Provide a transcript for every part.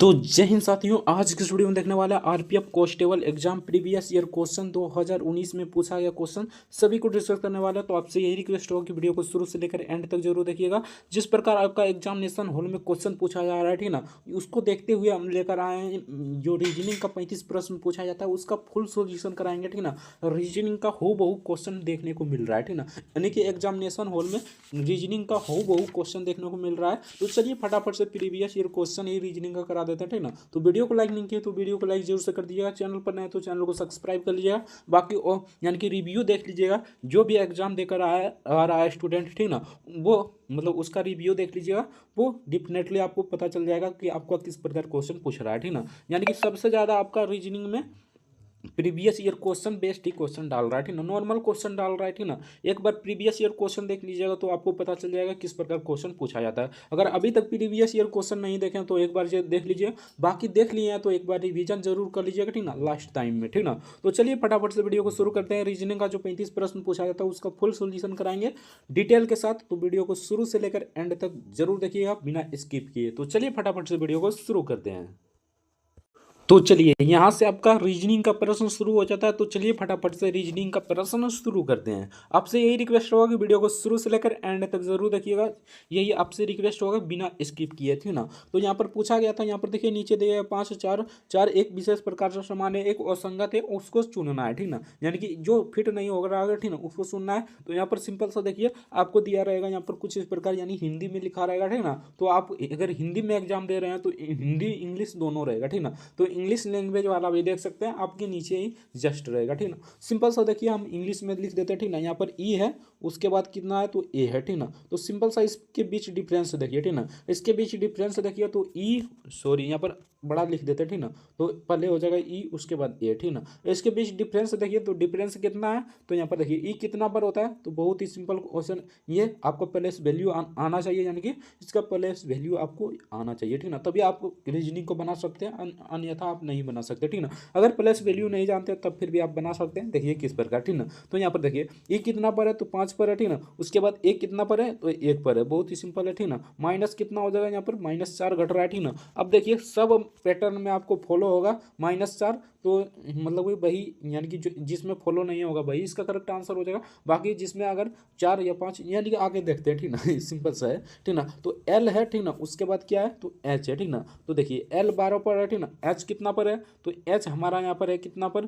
तो जय हिंद साथियों, आज की इस वीडियो में देखने वाला है RPF constable exam previous year question 2019 में पूछा गया क्वेश्चन सभी को डिस्कस करने वाला है। तो आपसे यही रिक्वेस्ट होगा कि वीडियो को शुरू से लेकर एंड तक जरूर देखिएगा। जिस प्रकार आपका एग्जामिनेशन हॉल में क्वेश्चन पूछा जा रहा है, ठीक ना, उसको देखते हुए हम लेकर आए हैं। जो रीजनिंग का 35 प्रश्न पूछा जाता है उसका फुल सोल्यूशन कराएंगे, ठीक ना। रीजनिंग का हूबहू क्वेश्चन देखने को मिल रहा है, ठीक ना, यानी कि एग्जामिनेशन हॉल में रीजनिंग का हूबहू क्वेश्चन देखने को मिल रहा है। तो चलिए फटाफट से प्रीवियस ईयर क्वेश्चन ही रीजनिंग का करा देते हैं, ठीक ना। तो वीडियो को लाइक नहीं किया तो वीडियो को लाइक जरूर से कर दीजिएगा, चैनल पर नए तो चैनल को सब्सक्राइब कर लीजिएगा। बाकी यानी कि रिव्यू देख लीजिएगा, जो भी एग्जाम देकर आ रहा है स्टूडेंट, ठीक ना, वो मतलब उसका रिव्यू देख लीजिएगा। वो डिफिनेटली आपको पता चल जाएगा कि आपका किस प्रकार क्वेश्चन पूछ रहा है, ठीक ना। यानी कि सबसे ज़्यादा आपका रीजनिंग में प्रीवियस ईयर क्वेश्चन बेस्ड ही क्वेश्चन डाल रहा है, ठीक ना, नॉर्मल क्वेश्चन डाल रहा है, ठीक ना। एक बार प्रीवियस ईयर क्वेश्चन देख लीजिएगा तो आपको पता चल जाएगा किस प्रकार क्वेश्चन पूछा जाता है। अगर अभी तक प्रीवियस ईयर क्वेश्चन नहीं देखें तो एक बार देख लीजिए, बाकी देख लिए हैं तो एक बार रिवीजन जरूर कर लीजिएगा, ठीक ना, लास्ट टाइम में, ठीक ना। तो चलिए फटाफट से वीडियो को शुरू करते हैं। रीजनिंग का जो 35 प्रश्न पूछा जाता है उसका फुल सोल्यूशन कराएंगे डिटेल के साथ। तो वीडियो को शुरू से लेकर एंड तक जरूर देखिएगा बिना स्किप किए। तो चलिए फटाफट से वीडियो को शुरू करते हैं। तो चलिए यहाँ से आपका रीजनिंग का प्रश्न शुरू हो जाता है। तो चलिए फटाफट से रीजनिंग का प्रश्न शुरू करते हैं। आपसे यही रिक्वेस्ट होगा कि वीडियो को शुरू से लेकर एंड तक जरूर देखिएगा, यही आपसे रिक्वेस्ट होगा बिना स्किप किए, ठीक ना। तो यहाँ पर पूछा गया था, यहाँ पर देखिए नीचे दिए 5 4 4 एक विशेष प्रकार से समान है, एक असंगत है, उसको चुनना है, ठीक ना। यानी कि जो फिट नहीं हो रहा है, ठीक ना, उसको चुनना है। तो यहाँ पर सिंपल सा देखिए आपको दिया रहेगा यहाँ पर कुछ इस प्रकार, यानी हिंदी में लिखा रहेगा, ठीक ना। तो आप अगर हिंदी में एग्जाम दे रहे हैं तो हिंदी इंग्लिश दोनों रहेगा, ठीक ना। तो इंग्लिश लैंग्वेज वाला भी देख सकते हैं, आपके नीचे ही जस्ट रहेगा, ठीक ना। सिंपल सा देखिए हम इंग्लिश में लिख देते हैं, ठीक ना। यहाँ पर ई है, उसके बाद कितना है तो ए है, ठीक ना। तो सिंपल सा इसके बीच डिफरेंस देखिए, ठीक ना। इसके बीच डिफरेंस देखिए तो ई, सॉरी यहाँ पर बड़ा लिख देते हैं, ठीक ना। तो पहले हो जाएगा ई, उसके बाद ए, ठीक ना। इसके बीच डिफरेंस देखिए तो डिफरेंस कितना है, तो यहाँ पर देखिए ई कितना पर होता है। तो बहुत ही सिंपल क्वेश्चन, ये आपको प्लेस वैल्यू आना चाहिए, यानी कि इसका प्लेस वैल्यू आपको आना चाहिए, ठीक ना। तभी आप रीजनिंग को बना सकते हैं, अन्यथा आप नहीं बना सकते, ठीक ना। अगर प्लेस वैल्यू नहीं जानते तब फिर भी आप बना सकते हैं। देखिए किस प्रकार, ठीक ना। तो यहाँ पर देखिए ई कितना पर है तो 5 पर है, ठीक ना। उसके बाद एक कितना पर है तो 1 पर है, बहुत ही सिंपल है, ठीक ना। माइनस कितना हो जाएगा, यहाँ पर -4 घट रहा है, ठीक ना। अब देखिए सब पैटर्न में आपको फॉलो होगा -4, तो मतलब वही, यानी कि जिसमें फॉलो नहीं होगा वही इसका करेक्ट आंसर हो जाएगा। बाकी जिसमें अगर 4 या 5, यानी कि आगे देखते हैं, ठीक ना, सिंपल सा है, ठीक ना। तो एल है, ठीक ना, उसके बाद क्या है तो एच है, ठीक ना। तो देखिए एल 12 पर है, ठीक ना, एच कितना पर है तो एच हमारा यहाँ पर है कितना पर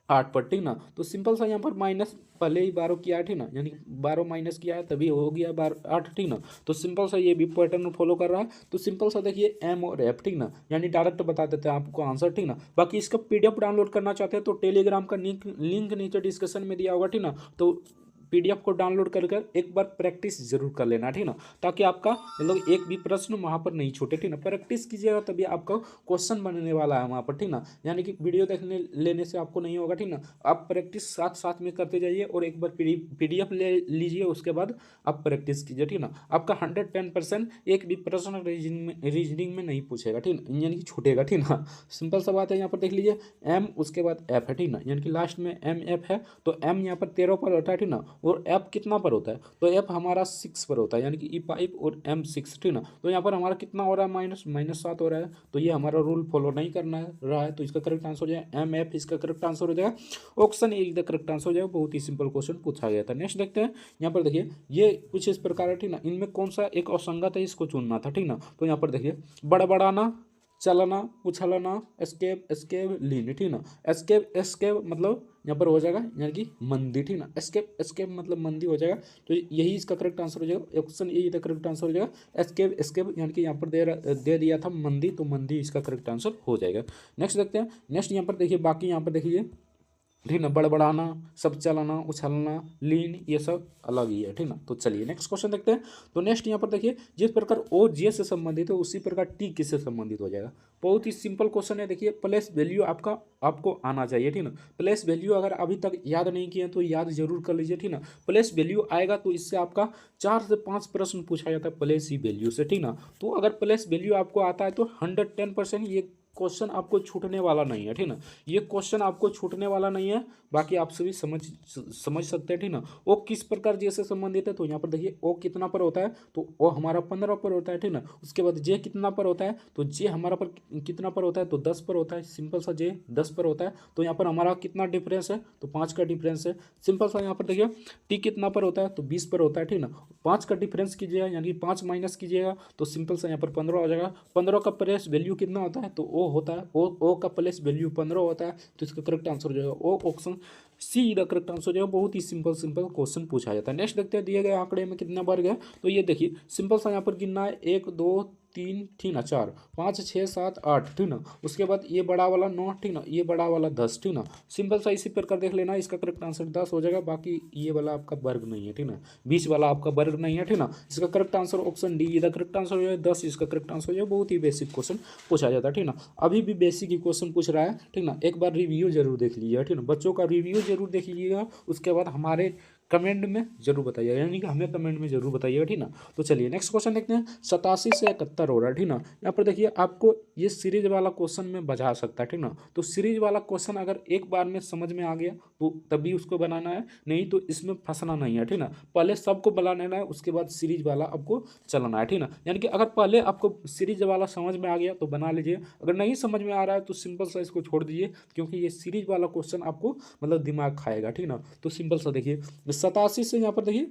8 पर, ठीक ना। तो सिंपल सा यहाँ पर माइनस पहले ही 12 किया है, ठीक ना, यानी 12 माइनस किया है तभी हो गया 12 8, ठीक ना। तो सिंपल सा ये भी पैटर्न फॉलो कर रहा है। तो सिंपल सा देखिए एम और एफ, ठीक ना, यानी डायरेक्ट बता देते हैं आपको आंसर, ठीक ना। बाकी इसका पीडीएफ डाउनलोड करना चाहते हैं तो टेलीग्राम का लिंक नीचे डिस्क्रिप्शन में दिया होगा, ठीक ना। तो पीडीएफ को डाउनलोड कर एक बार प्रैक्टिस जरूर कर लेना, ठीक ना, ताकि आपका मतलब एक भी प्रश्न वहाँ पर नहीं छूटे, ठीक ना। प्रैक्टिस कीजिएगा तभी आपका क्वेश्चन बनने वाला है वहाँ पर, ठीक ना। यानी कि वीडियो देखने लेने से आपको नहीं होगा, ठीक ना। आप प्रैक्टिस साथ साथ में करते जाइए और एक बार पीडीएफ ले लीजिए, उसके बाद आप प्रैक्टिस कीजिए, ठीक ना। आपका 110% एक भी प्रश्न रीजनिंग में नहीं पूछेगा, ठीक ना, यानी कि छूटेगा, ठीक ना। सिंपल सा बात है। यहाँ पर देख लीजिए एम, उसके बाद एफ है, ठीक ना, यानी कि लास्ट में एम एफ है। तो एम यहाँ पर 13 पर होता है, ठीक ना, और एफ कितना पर होता है तो एफ हमारा 6 पर होता है, यानी कि E5 और M6, ठीक ना। तो यहाँ पर हमारा कितना हो रहा है -7 हो रहा है। तो ये हमारा रूल फॉलो नहीं करना है रहा है, तो इसका करेक्ट आंसर हो जाएगा एम एफ, इसका करेक्ट आंसर हो जाएगा option A the correct answer हो जाएगा। बहुत ही सिंपल क्वेश्चन पूछा गया था। नेक्स्ट देखते हैं। यहाँ पर देखिए ये कुछ इस प्रकार है, ठीक ना, इनमें कौन सा एक असंगत है इसको चुनना था, ठीक ना। तो यहाँ पर देखिए बड़बड़ाना, चलना, उछलना, एस्केप एस्केप लीन, ठीक ना। एस्केप एस्केप मतलब यहाँ पर हो जाएगा यानी कि मंदी, ठीक ना। एस्केप एस्केप मतलब मंदी हो जाएगा। तो यही इसका करेक्ट आंसर हो जाएगा, option A the correct answer हो जाएगा। एस्केप एस्केप यानी कि यहाँ पर दे दिया था मंदी, तो मंदी इसका करेक्ट आंसर हो जाएगा। नेक्स्ट देखते हैं। नेक्स्ट यहाँ पर देखिए, बाकी यहाँ पर देखिए, ठीक ना, बड़बड़ाना, सब चलाना, उछलना, लीन, ये सब अलग ही है, ठीक ना। तो चलिए नेक्स्ट क्वेश्चन देखते हैं। तो नेक्स्ट यहाँ पर देखिए जिस प्रकार ओ जे से संबंधित है उसी प्रकार टी किससे संबंधित हो जाएगा। बहुत ही सिंपल क्वेश्चन है। देखिए प्लेस वैल्यू आपको आना चाहिए, ठीक ना। प्लेस वैल्यू अगर अभी तक याद नहीं किए तो याद जरूर कर लीजिए, ठीक ना। प्लेस वैल्यू आएगा तो इससे आपका 4 से 5 प्रश्न पूछा जाता है प्लेस ही वैल्यू से, ठीक ना। तो अगर प्लेस वैल्यू आपको आता है तो 110% ये क्वेश्चन आपको छूटने वाला नहीं है, ठीक ना। ये क्वेश्चन आपको छूटने वाला नहीं है, बाकी आप सभी समझ सकते हैं, ठीक ना। ओ किस प्रकार जे से संबंधित है, तो यहाँ पर देखिए ओ कितना पर होता है, तो ओ हमारा 15 पर होता है, ठीक ना। उसके बाद जे कितना पर होता है, तो जे हमारा पर कितना पर होता है, तो 10 पर होता है, सिंपल सा जे 10 पर होता है। तो यहाँ पर हमारा कितना डिफरेंस है, तो 5 का डिफरेंस है, सिंपल सा। यहाँ पर देखिए टी कितना पर होता है, तो 20 पर होता है, ठीक ना। 5 का डिफरेंस कीजिएगा, यानी कि 5 माइनस कीजिएगा, तो सिंपल सा यहाँ पर 15 हो जाएगा। 15 का प्लेस वैल्यू कितना होता है, तो ओ होता है, ओ का प्लेस वैल्यू 15 होता है, तो इसका करेक्ट आंसर हो जाएगा ओ, option C the correct answer हो जाएगा। बहुत ही सिंपल क्वेश्चन पूछा जाता है। नेक्स्ट देखते हैं दिए गए आंकड़े में कितना वर्ग है, तो ये देखिए सिंपल सा यहाँ पर गिनना है 1 2 3, ठीक ना, 4 5 6 7 8, ठीक ना। उसके बाद ये बड़ा वाला 9, ठीक ना, ये बड़ा वाला 10, ठीक ना। सिंपल सा इसी प्रकार देख लेना, इसका करेक्ट आंसर 10 हो जाएगा। बाकी ये वाला आपका वर्ग नहीं है, ठीक ना, 20 वाला आपका वर्ग नहीं है, ठीक ना। इसका करेक्ट आंसर ऑप्शन डी इधर करेक्ट आंसर हो जाए 10, इसका करेक्ट आंसर हो जाए। बहुत ही बेसिक क्वेश्चन पूछा जाता है, ठीक ना। अभी भी बेसिक ही क्वेश्चन पूछ रहा है, ठीक ना। एक बार रिव्यू जरूर देख लीजिएगा, ठीक ना, बच्चों का रिव्यू जरूर देख लीजिएगा। उसके बाद हमारे कमेंट में जरूर बताइएगा, यानी कि हमें कमेंट में जरूर बताइएगा, ठीक ना। तो चलिए नेक्स्ट क्वेश्चन देखते हैं। 87 से 71 हो रहा है, ठीक ना। यहाँ पर देखिए आपको ये सीरीज वाला क्वेश्चन में बजा सकता है, ठीक ना। तो सीरीज वाला क्वेश्चन अगर एक बार में समझ में आ गया तो तभी उसको बनाना है, नहीं तो इसमें फंसना नहीं है, ठीक ना। पहले सबको बना लेना है, उसके बाद सीरीज वाला आपको चलाना है, ठीक ना। यानी कि अगर पहले आपको सीरीज वाला समझ में आ गया तो बना लीजिए, अगर नहीं समझ में आ रहा है तो सिंपल सा इसको छोड़ दीजिए, क्योंकि ये सीरीज वाला क्वेश्चन आपको मतलब दिमाग खाएगा, ठीक ना। तो सिंपल सा देखिए 87 से यहाँ पर देखिए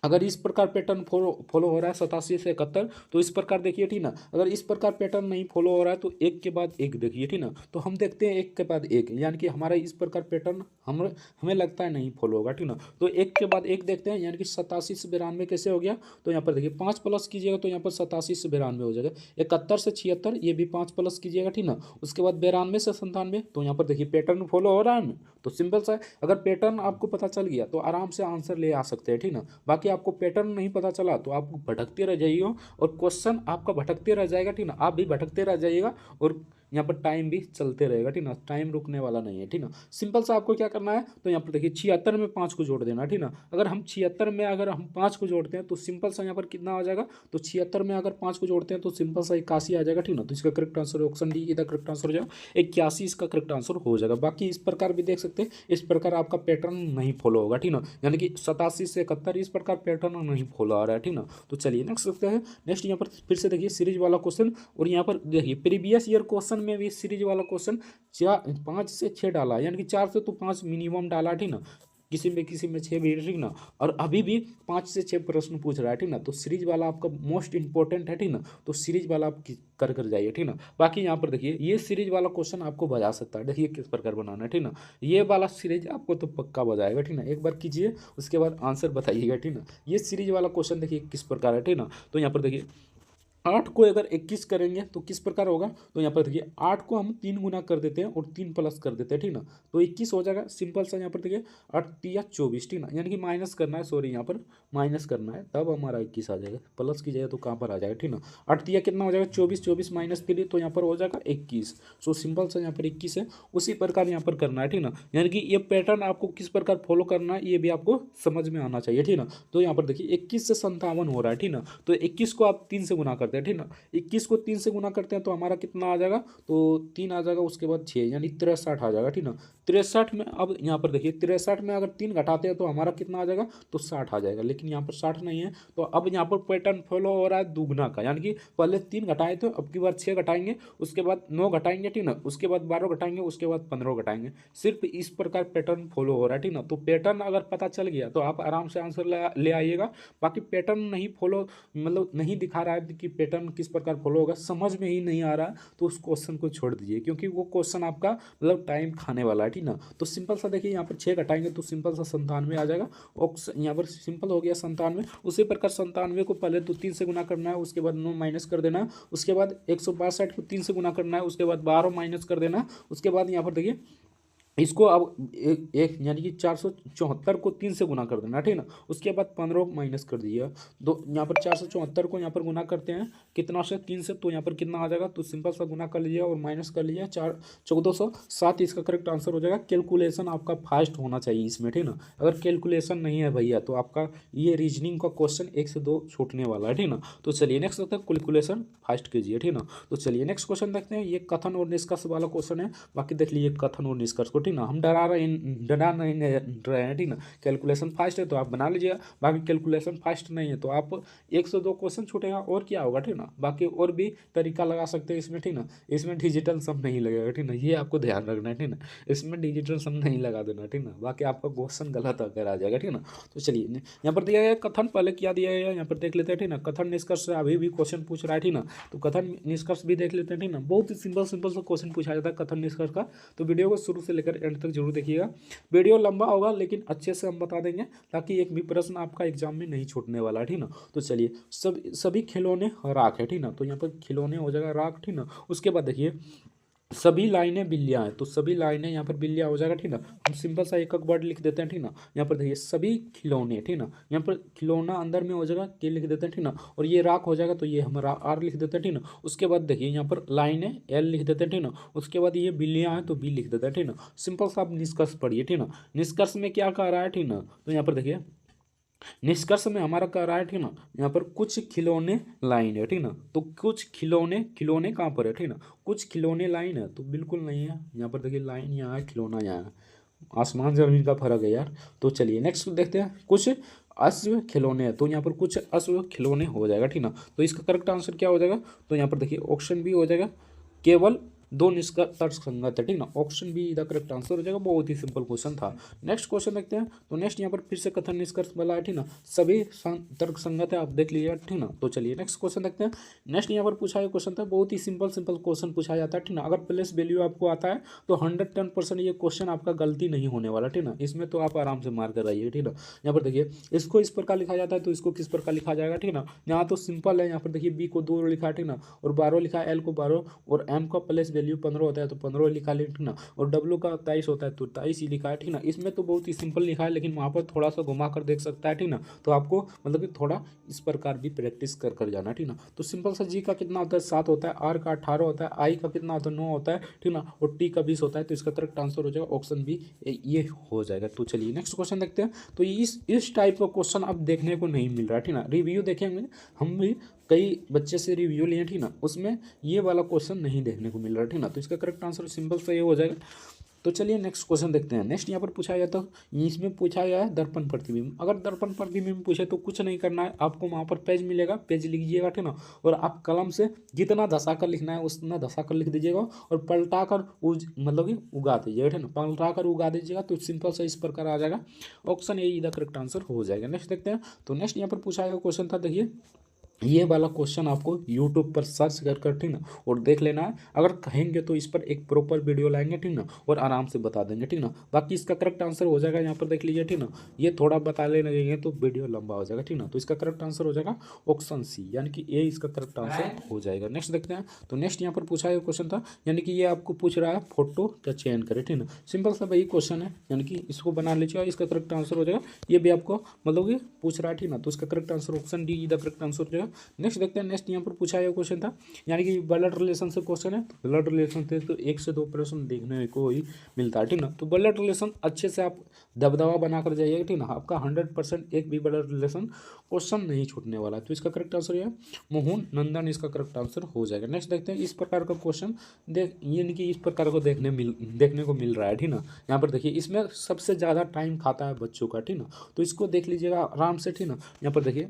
अगर इस प्रकार पैटर्न फॉलो हो रहा है 87 से 71, तो इस प्रकार देखिए, ठीक ना। अगर इस प्रकार पैटर्न नहीं फॉलो हो रहा है तो एक के बाद एक देखिए, ठीक ना। तो हम देखते हैं एक के बाद एक, यानी कि हमारा इस प्रकार पैटर्न हमें लगता है नहीं फॉलो होगा, ठीक ना। तो एक के बाद एक देखते हैं, यानी कि 87 से 92 कैसे हो गया, तो यहाँ पर देखिए 5 प्लस कीजिएगा तो यहाँ पर 87 से 92 हो जाएगा। 71 से 76 ये भी 5 प्लस कीजिएगा, ठीक ना। उसके बाद 92 से 97, तो यहाँ पर देखिए पैटर्न फॉलो हो रहा है। तो सिंपल सा है, अगर पैटर्न आपको पता चल गया तो आराम से आंसर ले आ सकते हैं, ठीक ना। बाकी आपको पैटर्न नहीं पता चला तो आप भटकते रह जाइए, और क्वेश्चन आपका भटकते रह जाएगा, ठीक ना। आप भी भटकते रह जाइएगा, और यहाँ पर टाइम भी चलते रहेगा, ठीक ना। टाइम रुकने वाला नहीं है, ठीक ना। सिंपल सा आपको क्या करना है, तो यहाँ पर देखिए 76 में 5 को जोड़ देना, ठीक ना। अगर हम 76 में अगर हम 5 को जोड़ते हैं तो सिंपल सा यहाँ पर कितना आ जाएगा, तो 76 में अगर 5 को जोड़ते हैं तो सिंपल सा 81 आ जाएगा, ठीक ना। तो इसका करेक्ट आंसर ऑप्शन डी इधर करेक्ट आंसर हो जाएगा, 81 इसका करेक्ट आंसर हो जाएगा। बाकी इस प्रकार भी देख सकते हैं, इस प्रकार आपका पैटर्न नहीं फॉलो होगा, ठीक ना। यानी कि 87 से 71 इस प्रकार पैटर्न नहीं फॉलो आ रहा है, ठीक ना। तो चलिए नेक्स्ट देखते हैं। नेक्स्ट यहाँ पर फिर से देखिए सीरीज वाला क्वेश्चन, और यहाँ पर देखिए प्रीवियस ईयर क्वेश्चन में भी सीरीज वाला क्वेश्चन 5 से 6 डाला, यानी कि 4 से तो 5 मिनिमम डाला, ठीक ना। किसी में 6 भी, ठीक ना। और अभी भी 5 से 6 प्रश्न पूछ रहा है, ठीक ना। तो सीरीज वाला आपका मोस्ट इंपॉर्टेंट है, ठीक ना। तो सीरीज वाला आप कर जाइए, ठीक ना। बाकी यहाँ पर देखिए ये सीरीज वाला क्वेश्चन आपको बजा सकता है, देखिए किस प्रकार बनाना है, ठीक ना। ये वाला सीरीज आपको तो पक्का बजाएगा, ठीक ना। एक बार कीजिए, उसके बाद आंसर बताइएगा, ठीक ना। ये सीरीज वाला क्वेश्चन देखिए किस प्रकार है, ठीक ना। तो यहाँ पर देखिए 8 को अगर 21 करेंगे तो किस प्रकार होगा, तो यहाँ पर देखिए 8 को हम 3 गुना कर देते हैं और 3 प्लस कर देते हैं, ठीक ना। तो 21 हो जाएगा। सिंपल सा यहाँ पर देखिए 8 या 24, ठीक ना, यानी कि माइनस करना है, सॉरी यहाँ पर माइनस करना है, तब हमारा 21 आ जाएगा। प्लस की जाएगा तो कहाँ पर आ जाएगा, ठीक ना। 8 कितना हो जाएगा 24, 24 माइनस 3 तो यहाँ पर हो जाएगा 21। सो सिंपल सा यहाँ पर 21 है, उसी प्रकार यहाँ पर करना है, ठीक ना। यानी कि ये पैटर्न आपको किस प्रकार फॉलो करना है ये भी आपको समझ में आना चाहिए, ठीक ना। तो यहाँ पर देखिए 21 से 57 हो रहा है, ठीक ना। तो 21 को आप 3 से गुना करते हैं, ठीक ना। 21 को 3 से गुना करते हैं तो हमारा कितना आ जाएगा, तो 3 आ जाएगा, उसके बाद 6 यानी 63 आ जाएगा, ठीक ना। 63 में अब यहाँ पर देखिए 63 में अगर 3 घटाते हैं तो हमारा कितना आ जाएगा, तो 60 आ जाएगा। लेकिन यहाँ पर 60 नहीं है, तो अब यहाँ पर पैटर्न फॉलो हो रहा है दुगना का, यानी कि पहले 3 घटाए थे, अब की बार 6 घटाएंगे, उसके बाद 9 घटाएंगे, ठीक ना। उसके बाद 12 घटाएंगे, उसके बाद 15 घटाएंगे। सिर्फ इस प्रकार पैटर्न फॉलो हो रहा है, ठीक ना। तो पैटर्न अगर पता चल गया तो आप आराम से आंसर ले आइएगा। बाकी पैटर्न नहीं फॉलो मतलब नहीं दिखा रहा है कि पैटर्न किस प्रकार फॉलो होगा, समझ में ही नहीं आ रहा, तो उस क्वेश्चन को छोड़ दीजिए, क्योंकि वो क्वेश्चन आपका मतलब टाइम खाने वाला है, ठीक ना। तो सिंपल सा देखिए यहाँ पर 6 घटाएंगे तो सिंपल सा 97 आ जाएगा, और यहाँ पर सिंपल हो गया 97। उसी प्रकार 97 को पहले तो 3 से गुना करना है, उसके बाद 9 माइनस कर देना है, उसके बाद 162 को 3 से गुना करना है, उसके बाद 12 माइनस कर देना, उसके बाद यहाँ पर देखिए इसको अब एक यानी कि 474 को 3 से गुना कर देना, ठीक ना। उसके बाद 15 माइनस कर दीजिएगा। दो यहाँ पर 474 को यहाँ पर गुना करते हैं कितना से, 3 से, तो यहाँ पर कितना आ जाएगा, तो सिंपल सा गुना कर लीजिए और माइनस कर लीजिए, 1407 इसका करेक्ट आंसर हो जाएगा। कैलकुलेशन आपका फास्ट होना चाहिए इसमें, ठीक ना। अगर कैलकुलेशन नहीं है भैया तो आपका ये रीजनिंग का क्वेश्चन 1 से 2 छूटने वाला है, ठीक ना। तो चलिए नेक्स्ट होता है कैलकुलेशन फास्ट कीजिए, ठीक ना। तो चलिए नेक्स्ट क्वेश्चन देखते हैं। ये कथन और निष्कर्ष वाला क्वेश्चन है। बाकी देख लीजिए कथन और निष्कर्ष को, ठीक ना। हम डरा नहीं रहे हैं, ठीक ना। कैलकुलेशन फास्ट है तो आप बना लीजिएगा। बाकी कैलकुलेशन फास्ट नहीं है तो आप 1 से 2 क्वेश्चन छूटेगा और क्या होगा, ठीक ना। बाकी और भी तरीका लगा सकते हैं इसमें, ठीक ना। इसमें डिजिटल सम नहीं लगेगा, ठीक ना, ये आपको ध्यान रखना है, ठीक ना। इसमें डिजिटल सम नहीं लगा देना, ठीक ना। बाकी आपका क्वेश्चन गलत अगर आ जाएगा, ठीक ना। तो चलिए यहाँ पर दिया गया कथन, पहले क्या दिया गया यहाँ पर देख लेते हैं, ठीक ना। कथन निष्कर्ष से अभी भी क्वेश्चन पूछ रहा है, ठीक ना। तो कथन निष्कर्ष भी देख लेते हैं, ठीक ना। बहुत ही सिंपल सिंपल सा क्वेश्चन पूछा जाता है कथन निष्कर्ष का। तो वीडियो को शुरू से लेकर एंड तक जरूर देखिएगा। वीडियो लंबा होगा लेकिन अच्छे से हम बता देंगे ताकि एक भी प्रश्न आपका एग्जाम में नहीं छूटने वाला, ठीक ना। तो चलिए सभी खिलौने राख है, ठीक ना। तो यहाँ पर खिलौने हो जाएगा राख, ठीक ना। उसके बाद देखिए सभी लाइनें बिल्लियाँ हैं, तो सभी लाइनें यहाँ पर बिल्लियाँ हो जाएगा, ठीक ना। हम सिंपल सा एक वर्ड लिख देते हैं, ठीक ना। यहाँ पर देखिए सभी खिलौने, ठीक ना। यहाँ पर खिलौना अंदर में हो जाएगा के लिख देते हैं, ठीक ना। और ये राख हो जाएगा तो ये हम आर लिख देते हैं, ठीक ना। उसके बाद देखिए यहाँ पर लाइनें एल लिख देते हैं, ठीक ना। उसके बाद ये बिल्लियाँ हैं तो बी लिख देते हैं, ठीक ना। सिंपल सा आप निष्कर्ष पढ़िए, ठीक ना। निष्कर्ष में क्या कह रहा है, ठीक ना। तो यहाँ पर देखिए निष्कर्ष में हमारा कह रहा है, ठीक ना। यहाँ पर कुछ खिलौने लाइन है, ठीक ना। तो कुछ खिलौने, खिलौने कहाँ पर है, ठीक ना। कुछ खिलौने लाइन है तो बिल्कुल नहीं है। यहाँ पर देखिए लाइन यहाँ है, खिलौना यहाँ है, आसमान जमीन का फर्क है यार। तो चलिए नेक्स्ट देखते हैं। कुछ अश्व खिलौने हैं तो यहाँ पर कुछ अश्व खिलौने हो जाएगा, ठीक ना। तो इसका करेक्ट आंसर क्या हो जाएगा, तो यहाँ पर देखिए ऑप्शन बी हो जाएगा। केवल 2 निष्कर्ष तर्कसंगत है, ठीक ना। ऑप्शन बी इधर करेक्ट आंसर हो जाएगा। बहुत ही सिंपल क्वेश्चन था। नेक्स्ट क्वेश्चन देखते हैं। तो नेक्स्ट यहाँ पर फिर से कथन निष्कर्ष वाला है, ठीक ना। सभी तर्कसंगत है, आप देख लीजिए, ठीक ना। तो चलिए नेक्स्ट क्वेश्चन देखते हैं। नेक्स्ट यहाँ पर पूछा गया क्वेश्चन था, बहुत ही सिंपल सिंपल क्वेश्चन पूछा जाता है, ठीक ना। अगर प्लेस वैल्यू आपको आता है तो 110% ये क्वेश्चन आपका गलती नहीं होने वाला, ठीक ना। इसमें तो आप आराम से मार कर आइए, ठीक ना। यहाँ पर देखिए इसको इस प्रकार लिखा जाता है तो इसको किस प्रकार लिखा जाएगा, ठीक ना। यहाँ तो सिंपल है। यहाँ पर देखिए बी को 2 लिखा है, ठीक ना। और 12 लिखा है, एल को 12 और एम का प्लेस वैल्यू 15 होता है तो 15 लिखा है, ठीक ना। और डब्ल्यू का 23 होता है तो 23 ही लिखा है, ठीक ना। इसमें तो बहुत ही सिंपल लिखा है लेकिन वहाँ पर थोड़ा सा घुमा कर देख सकता है, ठीक ना। तो आपको मतलब कि थोड़ा इस प्रकार भी प्रैक्टिस कर जाना, ठीक ना। तो सिंपल सा जी का कितना होता है 7 होता है, आर का 18 होता है, आई का कितना होता है 9 होता है, ठीक ना। और टी का 20 होता है। तो इसका करेक्ट आंसर हो जाएगा ऑप्शन बी, ये हो जाएगा। तो चलिए नेक्स्ट क्वेश्चन देखते हैं। तो इस टाइप का क्वेश्चन अब देखने को नहीं मिल रहा है, ठीक ना। रिव्यू देखेंगे हम भी, कई बच्चे से रिव्यू लिए, ठीक ना। उसमें ये वाला क्वेश्चन नहीं देखने को मिल रहा है, ठीक ना। तो इसका करेक्ट आंसर सिंपल सा ये हो जाएगा। तो चलिए नेक्स्ट क्वेश्चन देखते हैं। नेक्स्ट यहाँ पर पूछा गया था, इसमें पूछा गया है दर्पण प्रतिबिंब। अगर दर्पण प्रतिबिंब पूछे तो कुछ नहीं करना है, आपको वहाँ पर पेज मिलेगा, पेज लिखिएगा, ठीक ना। और आप कलम से जितना धसाकर लिखना है उतना धसाकर लिख दीजिएगा और पलटा कर मतलब कि उगा दीजिएगा, ठीक ना। पलटा कर उगा दीजिएगा तो सिंपल सा इस प्रकार आ जाएगा। ऑप्शन ए इधर करेक्ट आंसर हो जाएगा। नेक्स्ट देखते हैं। तो नेक्स्ट यहाँ पर पूछा गया क्वेश्चन था, देखिए ये वाला क्वेश्चन आपको यूट्यूब पर सर्च कर ठीक ना और देख लेना है। अगर कहेंगे तो इस पर एक प्रॉपर वीडियो लाएंगे, ठीक ना, और आराम से बता देंगे, ठीक ना। बाकी इसका करेक्ट आंसर हो जाएगा, यहाँ पर देख लीजिए, ठीक ना। ये थोड़ा बता ले लगेंगे तो वीडियो लंबा हो जाएगा, ठीक ना। तो इसका करेक्ट आंसर हो जाएगा ऑप्शन सी, यानी कि ए इसका करेक्ट आंसर हो जाएगा। नेक्स्ट देखते हैं। तो नेक्स्ट यहाँ पर पूछा गया क्वेश्चन था, यानी कि ये आपको पूछ रहा है फोटो का चयन करें, ठीक ना। सिंपल सा वही क्वेश्चन है, यानी कि इसको बना लीजिए, इसका करेक्ट आंसर हो जाएगा। ये भी आपको मतलब कि पूछ रहा है, ठीक ना। तो इसका correct answer option D the correct answer हो जाएगा। नेक्स्ट देखते हैं। नेक्स्ट यहाँ पर पूछा गया क्वेश्चन था, यानी कि ब्लड रिलेशन से क्वेश्चन है। तो ब्लड रिलेशन से तो 1 से 2 प्रश्न देखने को ही मिलता है, ठीक ना। तो ब्लड रिलेशन अच्छे से आप दबदबा बना कर जाइएगा, ठीक ना। आपका 100% एक भी ब्लड रिलेशन क्वेश्चन नहीं छूटने वाला है। तो इसका करेक्ट आंसर है मोहन नंदन, इसका करेक्ट आंसर हो जाएगा। नेक्स्ट देखते हैं। इस प्रकार का क्वेश्चन यानी कि इस प्रकार को देखने को मिल रहा है, ठीक ना। यहाँ पर देखिए इसमें सबसे ज़्यादा टाइम खाता है बच्चों का, ठीक ना। तो इसको देख लीजिएगा आराम से, ठीक ना। यहाँ पर देखिए,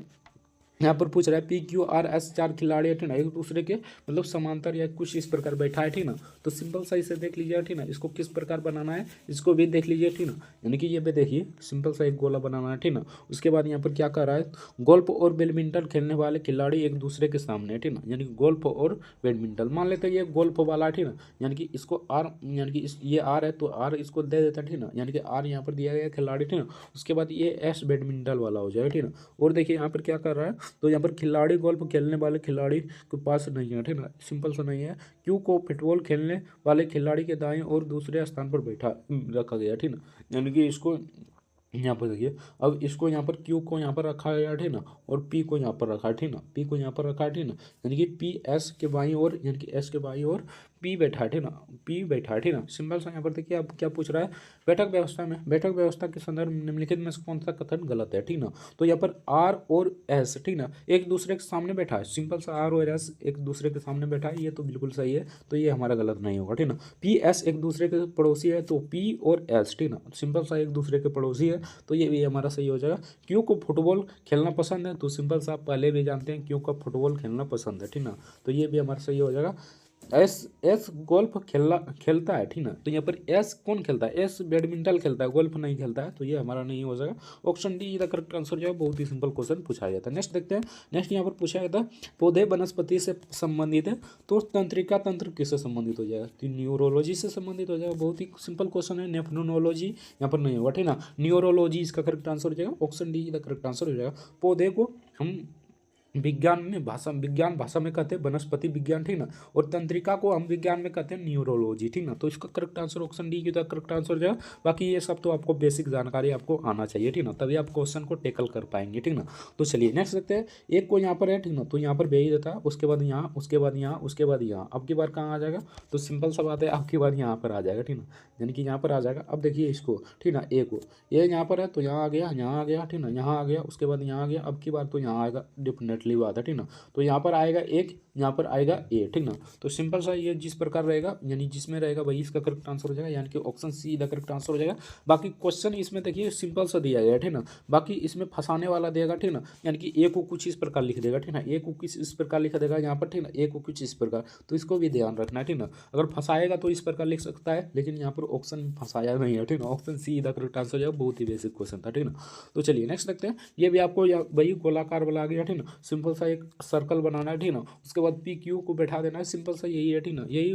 यहाँ पर पूछ रहा है PQRS 4 खिलाड़ी है, ठीक ना, एक दूसरे के मतलब समांतर या कुछ इस प्रकार बैठा है, ठीक ना। तो सिंपल सा इसे देख लीजिए, ठीक ना। इसको किस प्रकार बनाना है इसको भी देख लीजिए, ठीक ना। यानी कि ये भी देखिए सिंपल सा एक गोला बनाना है, ठीक ना। उसके बाद यहाँ पर क्या कर रहा है, गोल्फ और बैडमिंटन खेलने वाले खिलाड़ी एक दूसरे के सामने है, ठीक ना। यानी कि गोल्फ और बैडमिंटन मान लेते हैं ये गोल्फ वाला है, ठीक ना। यानी कि इसको आर, यानी कि ये आर है तो आर इसको दे देता है, ठीक ना। यानी कि आर यहाँ पर दिया गया खिलाड़ी, ठीक ना। उसके बाद ये एस बैडमिंटन वाला हो जाएगा, ठीक ना। और देखिए यहाँ पर क्या कर रहा है, तो यहाँ पर खिलाड़ी गोल्फ खेलने वाले खिलाड़ी के पास नहीं है, ठीक ना, सिंपल सा नहीं है। क्यू को फुटबॉल खेलने वाले खिलाड़ी के दाएं और दूसरे स्थान पर बैठा रखा गया, ठीक ना, यानी कि इसको यहाँ पर देखिए, अब इसको यहाँ पर क्यू को यहाँ पर रखा गया, ठीक ना, और पी को यहाँ पर रखा है, ठीक ना, पी को यहाँ पर रखा है, ठीक ना, यानी कि पी एस के बाईं ओर, यानी कि एस के बाईं ओर पी बैठा है, ठीक ना, पी बैठा है, ठीक ना। सिंपल सा यहाँ पर देखिए अब क्या पूछ रहा है, बैठक व्यवस्था में, बैठक व्यवस्था के संदर्भ में निम्नलिखित में से कौन सा कथन गलत है, ठीक ना। तो यहाँ पर आर और एस, ठीक ना, एक दूसरे के सामने बैठा है, सिंपल सा आर और एस एक दूसरे के सामने बैठा है, ये तो बिल्कुल सही है, तो ये हमारा गलत नहीं होगा, ठीक ना। पी एस एक दूसरे के पड़ोसी है, तो पी और एस, ठीक ना, सिंपल सा एक दूसरे के पड़ोसी है, तो ये भी हमारा सही हो जाएगा। क्यों को फुटबॉल खेलना पसंद है, तो सिंपल सा आप पहले भी जानते हैं क्यों का फुटबॉल खेलना पसंद है, ठीक ना, तो ये भी हमारा सही हो जाएगा। एस एस गोल्फ खेलता है, ठीक ना, तो यहाँ पर एस कौन खेलता है, एस बैडमिंटन खेलता है, गोल्फ नहीं खेलता है, तो ये हमारा नहीं हो जाएगा। ऑप्शन डी इधर करेक्ट आंसर जो है, बहुत ही सिंपल क्वेश्चन पूछा गया था। नेक्स्ट देखते हैं, नेक्स्ट यहाँ पर पूछा गया था पौधे वनस्पति से संबंधित है, तो तंत्रिका तंत्र किससे संबंधित हो जाएगा, तो न्यूरोलॉजी से संबंधित हो जाएगा, बहुत ही सिंपल क्वेश्चन है। नेफ्रोनोलॉजी यहाँ पर नहीं होगा, ठीक ना, न्यूरोलॉजी इसका करेक्ट आंसर हो जाएगा, ऑप्शन डी इधर करेक्ट आंसर हो जाएगा। पौधे को हम विज्ञान भाषा में कहते हैं वनस्पति विज्ञान, ठीक ना, और तंत्रिका को हम विज्ञान में कहते हैं न्यूरोलॉजी, ठीक ना, तो इसका करेक्ट आंसर ऑप्शन डी की करेक्ट आंसर हो जाएगा। बाकी ये सब तो आपको बेसिक जानकारी आपको आना चाहिए, ठीक ना, तभी आप क्वेश्चन को टेकल कर पाएंगे, ठीक ना। तो चलिए नेक्स्ट देखते हैं, एक को यहाँ पर है, ठीक ना, तो यहाँ पर भेज देता है, उसके बाद यहाँ, उसके बाद यहाँ, उसके बाद यहाँ, अब की बार कहाँ आ जाएगा, तो सिंपल सा बात है, अब की बार यहाँ पर आ जाएगा, ठीक ना, यानी कि यहाँ पर आ जाएगा। अब देखिए इसको, ठीक ना, ए को, ये यहाँ पर है तो यहाँ आ गया, यहाँ आ गया, ठीक ना, यहाँ आ गया, उसके बाद यहाँ आ गया, अब की बार तो यहाँ आएगा, डेफिनेटली बात है, ठीक ना, तो यहाँ पर आएगा एक, यहाँ पर आएगा ए, ठीक ना, तो सिंपल सा ये जिस प्रकार रहेगा, यानी जिसमें रहेगा वही इसका करेक्ट आंसर हो जाएगा, यानी कि option C the correct answer हो जाएगा। बाकी क्वेश्चन इसमें देखिए सिंपल सा दिया गया है, ठीक ना, बाकी इसमें फंसाने वाला देगा, ठीक ना, यानी कि ए को कुछ इस प्रकार लिख देगा, ठीक ना, ए को कुछ इस प्रकार लिख देगा यहाँ पर, ठीक ना, ए को कुछ इस प्रकार, तो इसको भी ध्यान रखना है, ठीक ना, अगर फंसाएगा तो इस प्रकार लिख सकता है, लेकिन यहाँ पर ऑप्शन में फंसाया नहीं है, ठीक ना, option C the correct answer हो जाएगा, बहुत ही बेसिक क्वेश्चन था, ठीक ना। तो चलिए नेक्स्ट देखते हैं, ये भी आपको वही गोलाकार वाला आ गया, ठीक ना, सिंपल सा एक सर्कल बनाना है, ठीक ना, उसके बाद पी क्यू को बैठा देना है, सिंपल सा यही है, ठीक ना, यही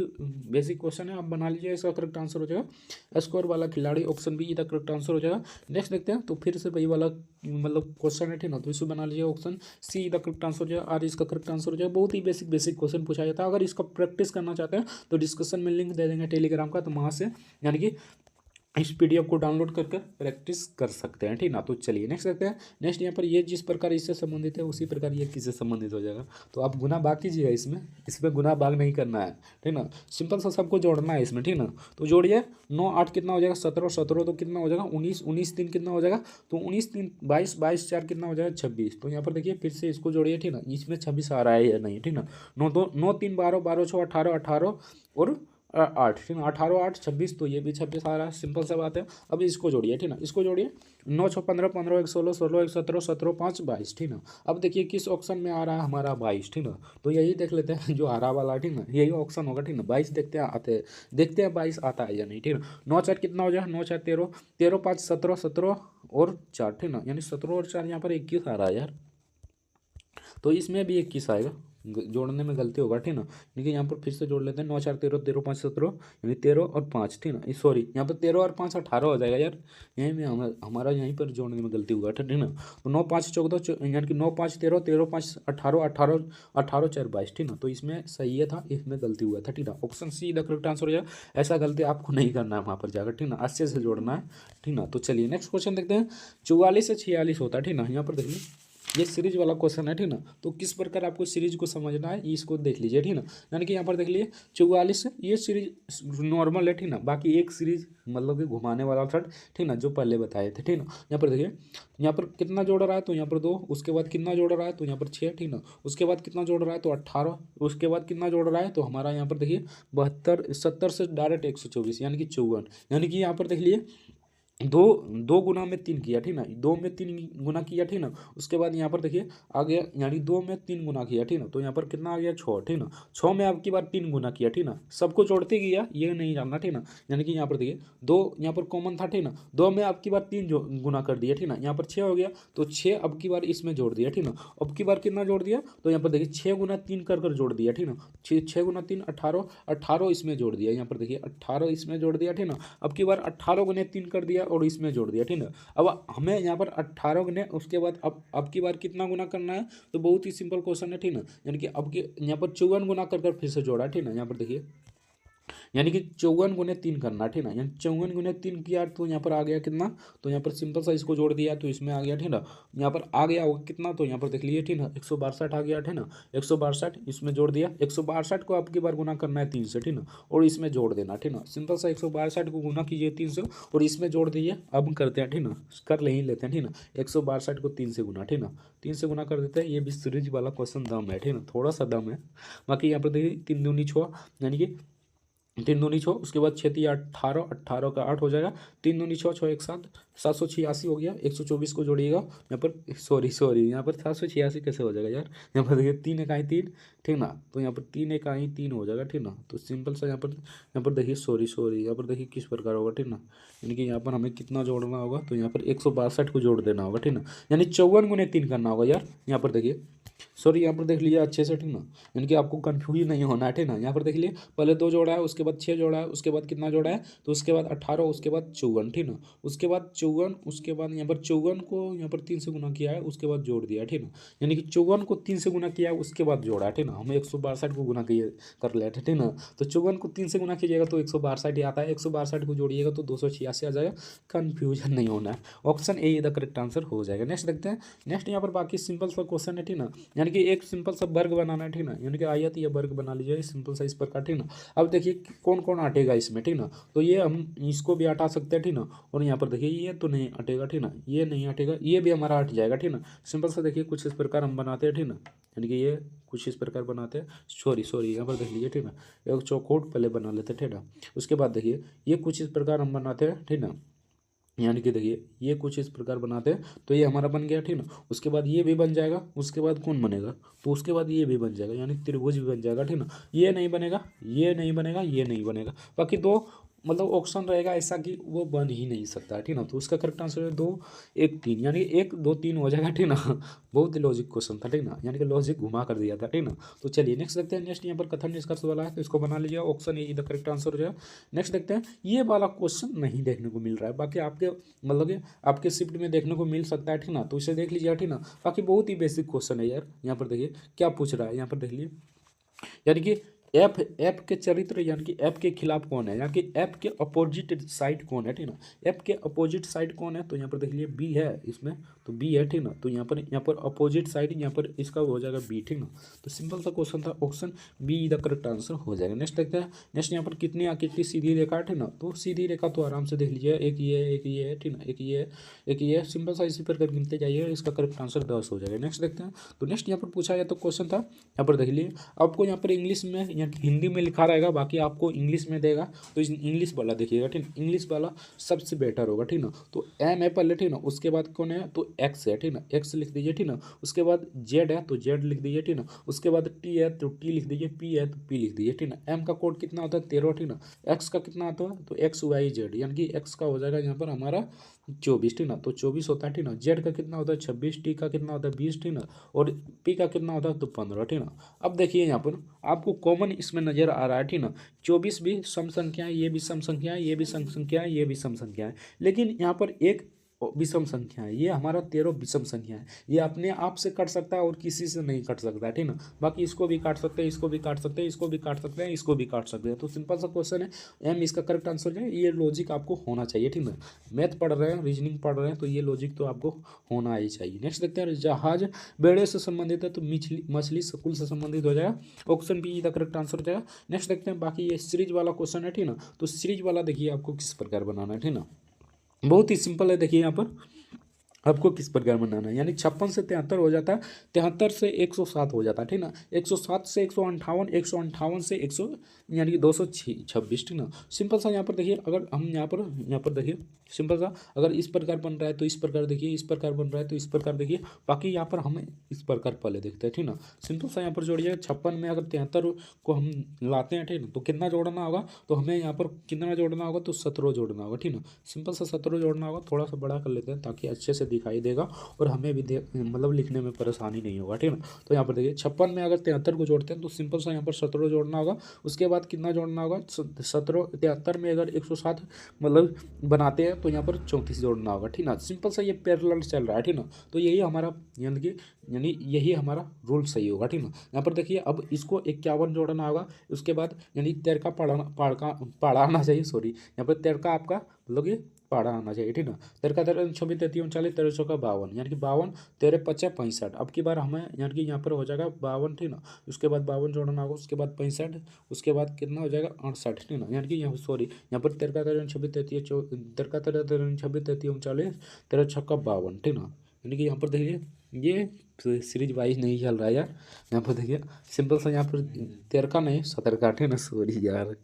बेसिक क्वेश्चन है, आप बना लीजिए, इसका करेक्ट आंसर हो जाएगा स्कोर वाला खिलाड़ी, ऑप्शन बी इसका करेक्ट आंसर हो जाएगा। नेक्स्ट देखते हैं, तो फिर से वही वाला मतलब क्वेश्चन है, ठीक ना, तो इसको बना लीजिए, ऑप्शन सी इसका करेक्ट आंसर हो जाएगा, आर इसका करेक्ट आंसर हो जाएगा। बहुत ही बेसिक क्वेश्चन पूछा जाता है, अगर इसका प्रैक्टिस करना चाहते हैं तो डिस्कशन में लिंक दे देंगे टेलीग्राम का, तो वहाँ से यानी कि इस पीडीएफ को डाउनलोड कर प्रैक्टिस कर सकते हैं, ठीक ना। तो चलिए नेक्स्ट देखते हैं, नेक्स्ट यहाँ पर ये जिस प्रकार इससे संबंधित है उसी प्रकार ये किससे संबंधित हो जाएगा, तो आप गुना भाग कीजिएगा, इसमें गुना भाग नहीं करना है, ठीक ना, सिंपल सा सबको जोड़ना है इसमें, ठीक ना। तो जोड़िए, 9 8 कितना हो जाएगा, 17 17 तो कितना हो जाएगा 19 19 3 कितना हो जाएगा, तो 19 3 22 22 4 कितना हो जाएगा 26। तो यहाँ पर देखिए फिर से इसको जोड़िए, ठीक ना, इसमें 26 आ रहा है या नहीं, ठीक ना, 9 3 12 12 6 18 18 और 8, ठीक ना, 18 8 26, तो ये भी 26 आ रहा है, सिंपल सा बात है। अब इसको जोड़िए, ठीक ना, इसको जोड़िए, 9 6 15 15 1 16 16 1 17 17 5 22, ठीक ना। अब देखिए किस ऑप्शन में आ रहा है हमारा 22, ठीक ना, तो यही देख लेते हैं जो हरा वाला, ठीक ना, यही ऑप्शन होगा, ठीक ना, 22 देखते हैं 22 आता है या नहीं, ठीक ना। 9 4 कितना हो जाए, 9 4 13 13 5 17 17 और 4, ठीक ना, यानी 17 और 4 यहाँ पर 21 आ रहा है यार, तो इसमें भी 21 आएगा, जोड़ने में गलती होगा, ठीक ना, लेकिन यहाँ पर फिर से जोड़ लेते हैं, 9 4 13 13 5 17, यानी 13 और 5, ठीक ना, सॉरी यहाँ पर 13 और 5 18 हो जाएगा यार, यहीं में हमारा यहीं पर जोड़ने में गलती हुआ, ठीक ना। तो 9 5 14, यानी कि 9 5 13 13 5 18 18 18 4 22, ठीक ना, तो इसमें सही था, इसमें गलती हुआ था, ठीक ना, option C the correct answer हो जाएगा। ऐसा गलती आपको नहीं करना है वहाँ पर जाकर, ठीक ना, अच्छे से जोड़ना है, ठीक ना। तो चलिए नेक्स्ट क्वेश्चन देखते हैं, 44 से 46 होता है, ठीक ना, यहाँ पर देखिए ये सीरीज वाला क्वेश्चन है, ठीक ना, तो किस प्रकार आपको सीरीज को समझना है इसको देख लीजिए, ठीक ना, यानी कि यहाँ पर देख लीजिए 44 ये सीरीज नॉर्मल है, ठीक ना, बाकी एक सीरीज मतलब कि घुमाने वाला था, ठीक ना, जो पहले बताए थे, ठीक ना। यहाँ पर देखिए यहाँ पर कितना जोड़ रहा है, तो यहाँ पर 2, उसके बाद कितना जोड़ रहा है, तो यहाँ पर 6, ठीक ना, उसके बाद कितना जोड़ रहा है, तो 18, उसके बाद कितना जोड़ रहा है, तो हमारा यहाँ पर देखिए 72 70 से डायरेक्ट 124, यानी कि 54, यानी कि यहाँ पर देख लिए दो गुना में 3 किया, ठीक ना, 2 में 3 गुना किया, ठीक ना, उसके बाद यहाँ पर देखिए आ गया, यानी 2 में 3 गुना किया, ठीक ना, तो यहाँ पर कितना आ गया 6, ठीक ना, 6 में आपकी बार 3 गुना किया, ठीक ना, सबको जोड़ते गया ये नहीं जानना, ठीक ना, यानी कि यहाँ पर देखिए 2 यहाँ पर कॉमन था, ठीक ना, 2 में आपकी बार 3 गुना कर दिया, ठीक ना, यहाँ पर 6 हो गया, तो 6 अब की बार इसमें जोड़ दिया, ठीक ना, अब की बार कितना जोड़ दिया, तो यहाँ पर देखिए 6 गुना 3 कर जोड़ दिया, ठीक ना, 6 गुना 3 18 18 इसमें जोड़ दिया, यहाँ पर देखिए 18 इसमें जोड़ दिया, ठीक ना, अब की बार 18 गुने 3 कर दिया, और इसमें जोड़ दिया, ठीक है। अब हमें यहाँ पर 18 गुने उसके बाद अब की बार कितना गुना करना है, तो बहुत ही सिंपल क्वेश्चन है, ठीक है। यानी कि अब के यहाँ पर 54 गुना कर फिर से जोड़ा, ठीक है। यहाँ पर देखिए यानी कि 54 गुने 3 करना, ठीक है। यानी 54 गुने 3 किया तो यहाँ पर आ गया कितना, तो यहाँ पर सिंपल सा इसको जोड़ दिया तो इसमें आ गया, ठीक है। यहाँ पर आ गया होगा कितना, तो यहाँ पर देख लीजिए, ठीक है, 162 आ गया, ठीक है। 162 इसमें जोड़ दिया, 162 को आपकी बार गुना करना है 3 से, ठीक है, और इसमें जोड़ देना, ठीक है। सिंपल सा 162 को गुना कीजिए 3 से और इसमें जोड़ दीजिए। अब करते हैं, ठीक है, कर ले ही लेते हैं, ठीक है। 162 को 3 से गुना, ठीक है, 3 से गुना कर देते हैं। ये भी सीरीज वाला क्वेश्चन दम है, ठीक है, थोड़ा सा दम है। बाकी यहाँ पर देखिए 3 दूनी 6, यानी कि 3 दूनी 6, उसके बाद 6 तिया 18, 18 का 8 हो जाएगा। 3 दूनी 6, 6 एक 7, 786 हो गया। 124 को जोड़िएगा यहाँ पर, सॉरी यहाँ पर 786 कैसे हो जाएगा यार। यहाँ पर देखिए 3 इकाई 3, ठीक ना, तो यहाँ पर 3 इकाई 3 हो जाएगा, ठीक ना। तो सिंपल सा यहाँ पर देखिए सॉरी यहाँ पर देखिए किस प्रकार होगा, ठीक ना। यानी कि यहाँ पर हमें कितना जोड़ना होगा, तो यहाँ पर 162 को जोड़ देना होगा, ठीक ना। यानी 54 गुने 3 करना होगा यार। यहाँ पर देखिए सॉरी यहाँ पर देख लीजिए अच्छे से, ठीक ना, यानी कि आपको कन्फ्यूज नहीं होना है, ठीक ना। यहाँ पर देख लीजिए पहले 2 जोड़ा है, उसके बाद 6 जोड़ा है, उसके बाद कितना जोड़ा है, तो उसके बाद 18, उसके बाद 54, ठीक ना। उसके बाद 54, उसके बाद यहाँ पर 54 को यहाँ पर 3 से गुना किया है, उसके बाद जोड़ दिया, ठीक ना। यानी कि 54 को 3 से गुना किया है, उसके बाद जोड़ा है, ठीक ना। हमें 162 को गुना किए कर लिया था, ठीक ना। तो 54 को 3 से गुना कीजिएगा तो 162 ही आता है, 162 को जोड़िएगा तो 286 आ जाएगा। कन्फ्यूजन नहीं होना है, option A the correct answer हो जाएगा। नेक्स्ट देखते हैं। नेक्स्ट यहाँ पर बाकी सिंपल सा क्वेश्चन है, ठीक ना। यानी कि एक सिंपल सा वर्ग बनाना है, ठीक ना। यानी कि आयत या वर्ग बना लीजिए सिंपल सा इस प्रकार, ठीक ना। अब देखिए कौन कौन हटेगा इसमें, ठीक ना। तो ये हम इसको भी हटा सकते हैं, ठीक ना। और यहाँ पर देखिए ये तो नहीं हटेगा, ठीक ना, ये नहीं हटेगा, ये भी हमारा हट जाएगा, ठीक ना। सिंपल सा देखिए कुछ इस प्रकार हम बनाते हैं, ठीक ना। यानी कि ये कुछ इस प्रकार बनाते हैं, सॉरी यहाँ पर देख लीजिए, ठीक ना। एक चौकोट पहले बना लेते हैं, ठीक ना। उसके बाद देखिए ये कुछ इस प्रकार हम बनाते हैं, ठीक ना। यानी कि देखिए ये कुछ इस प्रकार बनाते हैं, तो ये हमारा बन गया, ठीक ना। उसके बाद ये भी बन जाएगा, उसके बाद कौन बनेगा, तो उसके बाद ये भी बन जाएगा, यानी त्रिभुज भी बन जाएगा, ठीक ना। ये नहीं बनेगा, ये नहीं बनेगा, ये नहीं बनेगा। बाकी 2 मतलब ऑप्शन रहेगा ऐसा कि वो बन ही नहीं सकता है, ठीक ना। तो उसका करेक्ट आंसर है 2 1 3, यानी 1 2 3 हो जाएगा, ठीक ना। बहुत ही लॉजिक क्वेश्चन था, ठीक ना, यानी कि लॉजिक घुमा कर दिया था, ठीक ना। तो चलिए नेक्स्ट देखते हैं। नेक्स्ट यहाँ पर कथन निष्कर्ष वाला है, तो इसको बना लीजिए, option A the correct answer हो जाएगा। नेक्स्ट देखते हैं। ये वाला क्वेश्चन नहीं देखने को मिल रहा है, बाकी आपके मतलब कि आपके शिफ्ट में देखने को मिल सकता है, ठीक ना। तो इसे देख लीजिए, ठीक ना। बाकी बहुत ही बेसिक क्वेश्चन है यार। यहाँ पर देखिए क्या पूछ रहा है, यहाँ पर देख लीजिए, यानी कि एफ के चरित्र यानी कि एफ के खिलाफ कौन है, यानी कि एफ के अपोजिट साइड कौन है, ठीक ना। एफ के अपोजिट साइड कौन है, तो यहाँ पर देख लीजिए बी है इसमें, तो बी है, ठीक ना। तो यहाँ पर अपोजिट साइड यहाँ पर इसका हो जाएगा बी, ठीक ना। तो सिंपल सा क्वेश्चन था, option be the correct answer हो जाएगा। नेक्स्ट देखते हैं। नेक्स्ट यहाँ पर कितनी सीधी रेखा है, ठीक ना। तो सीधी रेखा तो आराम से देख लीजिए, एक ये है, एक ये है, ठीक ना, एक ये है, एक ये है। सिंपल सा इसी प्रकार गिनते जाइए, इसका करेक्ट आंसर 10 हो जाएगा। नेक्स्ट देखते हैं। तो नेक्स्ट यहाँ पर पूछा गया तो क्वेश्चन था, यहाँ पर देख लीजिए आपको यहाँ पर इंग्लिश में या हिंदी में लिखा रहेगा, बाकी आपको इंग्लिश में देगा, तो इंग्लिश वाला देखिएगा, ठीक, इंग्लिश वाला सबसे बेटर होगा, ठीक ना। तो एम है पहले, ठीक ना, उसके बाद कौन है, तो एक्स है, ठीक ना, एक्स लिख दीजिए, ठीक ना। उसके बाद जेड है तो जेड लिख दीजिए, ठीक ना। उसके बाद टी है तो टी लिख दीजिए, पी है तो पी लिख दीजिए, ठीक ना। एम का कोड कितना होता है 13, ठीक ना। एक्स का कितना आता है, तो एक्स वाई जेड, यानी कि एक्स का हो जाएगा यहाँ पर हमारा 24, ठीक ना। तो 24 होता है, ठीक ना। जेड का कितना होता है 26, टी का कितना होता है 20, ठीक ना। और पी का कितना होता है तो 15, ठीक ना। अब देखिए यहाँ पर आपको कॉमन इसमें नजर आ रहा है, ठीक ना। 24 भी सम संख्या है, ये भी सम संख्या है, ये भी सम संख्या है, ये भी सम संख्या है, लेकिन यहाँ पर एक विषम संख्या है, ये हमारा 13 विषम संख्या है। ये अपने आप से कट सकता है और किसी से नहीं कट सकता है, ठीक ना। बाकी इसको भी काट सकते हैं, इसको भी काट सकते हैं, इसको भी काट सकते हैं, इसको भी काट सकते हैं। तो सिंपल सा क्वेश्चन है, एम इसका करेक्ट आंसर है। ये लॉजिक आपको होना चाहिए, ठीक ना। मैथ पढ़ रहे हैं, रीजनिंग पढ़ रहे हैं, तो ये लॉजिक तो आपको होना ही चाहिए। नेक्स्ट देखते हैं। जहाज बेड़े से संबंधित है तो मछली स्कूल से संबंधित हो जाएगा, option be the correct answer हो जाएगा। नेक्स्ट देखते हैं। बाकी ये सीरीज वाला क्वेश्चन है, ठीक ना। तो सीरीज वाला देखिए आपको किस प्रकार बनाना है, ठीक ना। बहुत ही सिंपल है, देखिए यहाँ पर आपको किस प्रकार बनाना है, यानी 56 से 73 हो जाता है, 73 से 107 हो जाता है, ठीक ना। 107 से 158, 158 से 100 यानी कि 226, ठीक ना। सिंपल सा यहाँ पर देखिए, अगर हम यहाँ पर देखिए सिंपल सा, अगर इस प्रकार बन रहा है तो इस प्रकार देखिए, इस प्रकार बन रहा है तो इस प्रकार देखिए। बाकी यहाँ पर हमें इस प्रकार पहले देखते हैं, ठीक ना। सिंपल सा यहाँ पर जोड़िए, 56 में अगर 73 को हम लाते हैं, ठीक ना, तो कितना जोड़ना होगा, तो हमें यहाँ पर कितना जोड़ना होगा, तो 17 जोड़ना होगा, ठीक ना। सिंपल सा 17 जोड़ना होगा, थोड़ा सा बड़ा कर लेते हैं ताकि अच्छे से दिखाई देगा और हमें भी मतलब लिखने में परेशानी नहीं होगा, ठीक है ना। तो यहाँ पर देखिए 56 में अगर 73 को जोड़ते हैं तो सिंपल सा यहाँ पर 17 जोड़ना होगा। उसके बाद कितना जोड़ना होगा, 73 में अगर 107 मतलब बनाते हैं तो यहाँ पर 34 जोड़ना होगा, ठीक ना। सिंपल सा ये पैरेलल चल रहा है, ठीक ना। तो यही हमारा यानी यही हमारा रूल सही होगा, ठीक ना। यहाँ पर देखिए अब इसको 51 जोड़ना होगा। उसके बाद यानी तेर का पाड़ा आना चाहिए, सॉरी, यहाँ पर तेर का आपका मतलब ये पाड़ा आना चाहिए, ठीक ना। तेरह का 26 33 39 13 चौका 52 यानी कि 52 13 55 65। अब की बार हमें यानी कि यहाँ पर हो जाएगा 52, ठीक ना। उसके बाद 52 जोड़ना होगा, उसके बाद 65, उसके बाद कितना हो जाएगा 68, ठीक ना। यानी कि यहाँ सॉरी यहाँ पर 13 का 13 26 33 13 का 13 13 26 33 39 13 छक्का 52, ठीक ना। यानी कि यहाँ पर देखिए ये सीरीज वाइज नहीं चल रहा है यार। यहाँ पर देखिए सिंपल सा यहाँ पर 13 का नहीं 17 का, ठीक ना, सॉरी यार।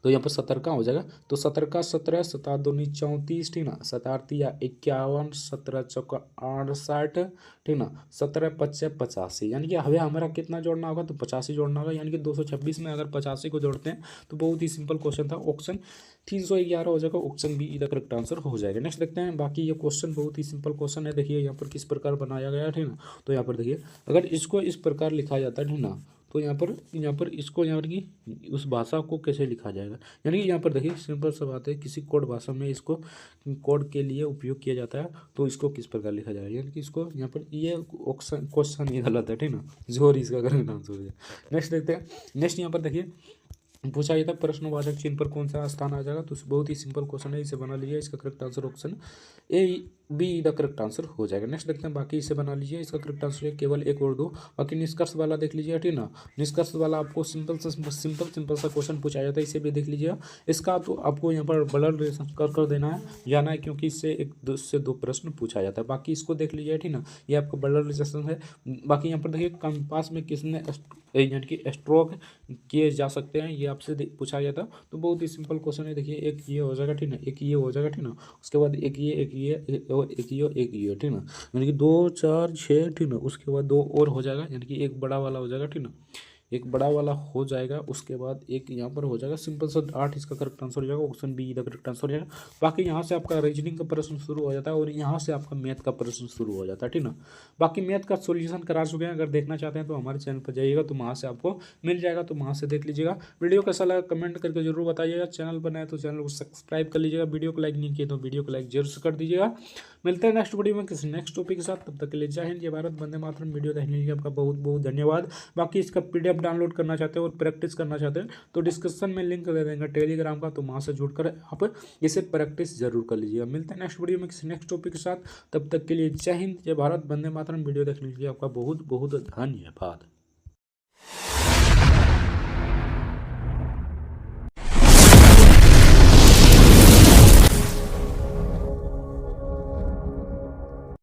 तो यहाँ पर 17 का हो जाएगा, तो 17 का 17 7 दूनी 34, ठीक ना। 7 या 51 17 चौका 68, ठीक ना। 17 55 85 यानी कि हमें हमारा कितना जोड़ना होगा, तो 85 जोड़ना होगा। यानी कि 226 में अगर 85 को जोड़ते हैं तो बहुत ही सिंपल क्वेश्चन था। ऑप्शन 311 हो जाएगा, ऑप्शन बी इधर करेक्ट आंसर हो जाएगा। नेक्स्ट देखते हैं, बाकी ये क्वेश्चन बहुत ही सिंपल क्वेश्चन है। देखिए यहाँ पर किस प्रकार बनाया गया है, ठीक ना। तो यहाँ पर देखिए अगर इसको इस प्रकार लिखा जाता है, ठीक ना, तो यहाँ पर इसको यहाँ पर की उस भाषा को कैसे लिखा जाएगा। यानी कि यहाँ पर देखिए सिंपल सा बात है, किसी कोड भाषा में इसको कोड के लिए उपयोग किया जाता है, तो इसको किस प्रकार लिखा जाएगा। यानी कि इसको यहाँ पर ये ऑप्शन क्वेश्चन ये गलत है, ठीक ना, जोर इसका करेक्ट आंसर हो जाए। नेक्स्ट देखते हैं, नेक्स्ट यहाँ पर देखिए पूछा गया था प्रश्नवाचक चिन्ह पर कौन सा स्थान आ जाएगा। तो बहुत ही सिंपल क्वेश्चन है, इसे बना लीजिए। इसका correct answer option A be the correct answer हो जाएगा। नेक्स्ट देखते हैं, बाकी इसे बना लीजिए। इसका करेक्ट आंसर है केवल 1 और 2। बाकी निष्कर्ष वाला देख लीजिए, ठीक ना। निष्कर्ष वाला आपको सिंपल सा क्वेश्चन पूछा जाता है, इसे भी देख लीजिए। इसका तो आपको यहाँ पर ब्लड रिलेशन कर देना है, जाना है, क्योंकि इससे एक से दो प्रश्न पूछा जाता है। बाकी इसको देख लीजिए, ठीक ना, ये आपका ब्लड रिलेशन है। बाकी यहाँ पर देखिए कंपास में किसने यानी कि स्ट्रोक किए जा सकते हैं, ये आपसे पूछा गया था। तो बहुत ही सिंपल क्वेश्चन है। देखिए एक ये हो जाएगा, ठीक ना, एक ये हो जाएगा, ठीक ना। उसके बाद एक और एक ये, ठीक ना। यानी कि 2 4 6, ठीक ना। उसके बाद 2 और हो जाएगा, यानी कि एक बड़ा वाला हो जाएगा, ठीक ना, एक बड़ा वाला हो जाएगा। उसके बाद एक यहाँ पर हो जाएगा सिंपल सा 8, इसका करेक्ट आंसर हो जाएगा। ऑप्शन बी इधर करेक्ट आंसर हो जाएगा। बाकी यहाँ से आपका रीजनिंग का प्रश्न शुरू हो जाता है और यहाँ से आपका मैथ का प्रश्न शुरू हो जाता है, ठीक ना। बाकी मैथ का सोल्यूशन करा चुके हैं, अगर देखना चाहते हैं तो हमारे चैनल पर जाइएगा, तो वहाँ से आपको मिल जाएगा, तो वहाँ से देख लीजिएगा। वीडियो कैसा लगा कमेंट करके जरूर बताइएगा। चैनल पर नए तो चैनल को सब्सक्राइब कर लीजिएगा। वीडियो को लाइक नहीं किया तो वीडियो को लाइक जरूर से कर दीजिएगा। मिलते हैं नेक्स्ट वीडियो में किसी नेक्स्ट टॉपिक के साथ, तब तक के लिए जय हिंद जय भारत वंदे मातरम। वीडियो देखने के लिए आपका बहुत बहुत धन्यवाद। बाकी इसका PDF डाउनलोड करना चाहते हैं और प्रैक्टिस करना चाहते हैं तो डिस्क्रिप्शन में लिंक दे देंगे टेलीग्राम का, तो वहाँ से जुड़कर आप इसे प्रैक्टिस जरूर कर लीजिएगा। मिलते हैं नेक्स्ट वीडियो में किसी नेक्स्ट टॉपिक के साथ, तब तक के लिए जय हिंद जय भारत वंदे मातरम। वीडियो देखने के लिए आपका बहुत बहुत धन्यवाद।